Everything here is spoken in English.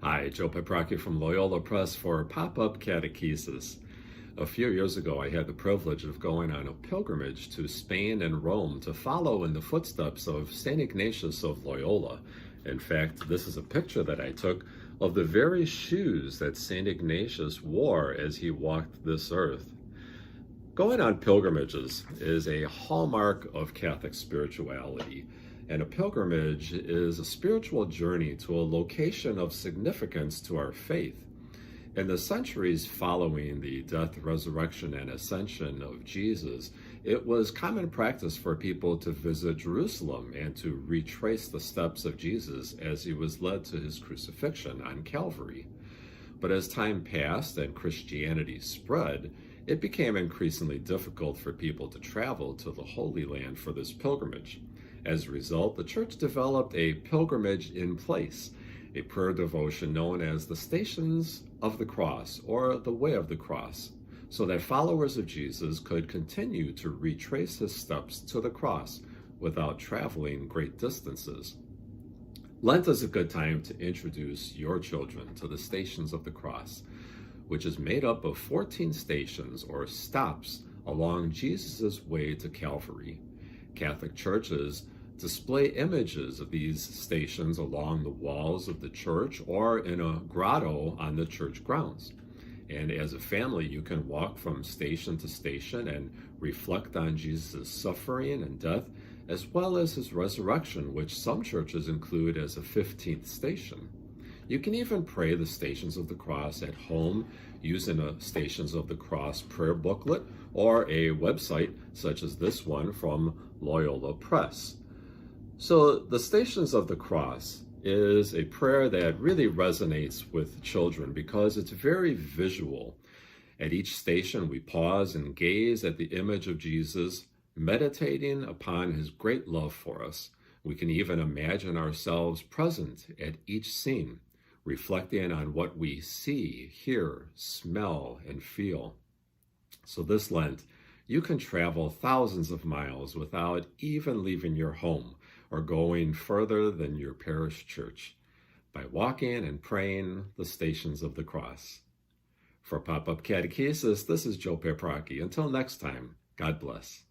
Hi, Joe Peprocki from Loyola Press for Pop-Up Catechesis. A few years ago, I had the privilege of going on a pilgrimage to Spain and Rome to follow in the footsteps of St. Ignatius of Loyola. In fact, this is a picture that I took of the very shoes that St. Ignatius wore as he walked this earth. Going on pilgrimages is a hallmark of Catholic spirituality, and a pilgrimage is a spiritual journey to a location of significance to our faith. In the centuries following the death, resurrection, and ascension of Jesus, it was common practice for people to visit Jerusalem and to retrace the steps of Jesus as he was led to his crucifixion on Calvary. But as time passed and Christianity spread, it became increasingly difficult for people to travel to the Holy Land for this pilgrimage. As a result, the Church developed a pilgrimage in place, a prayer devotion known as the Stations of the Cross, or the Way of the Cross, so that followers of Jesus could continue to retrace his steps to the cross without traveling great distances. Lent is a good time to introduce your children to the Stations of the Cross, which is made up of 14 stations or stops along Jesus' way to Calvary. Catholic churches display images of these stations along the walls of the church or in a grotto on the church grounds. And as a family, you can walk from station to station and reflect on Jesus' suffering and death, as well as his resurrection, which some churches include as a 15th station. You can even pray the Stations of the Cross at home using a Stations of the Cross prayer booklet or a website such as this one from Loyola Press. So the Stations of the Cross is a prayer that really resonates with children because it's very visual. At each station, we pause and gaze at the image of Jesus, meditating upon his great love for us. We can even imagine ourselves present at each scene, reflecting on what we see, hear, smell, and feel. So this Lent, you can travel thousands of miles without even leaving your home or going further than your parish church by walking and praying the Stations of the Cross. For Pop-Up Catechesis, this is Joe Peprocki. Until next time, God bless.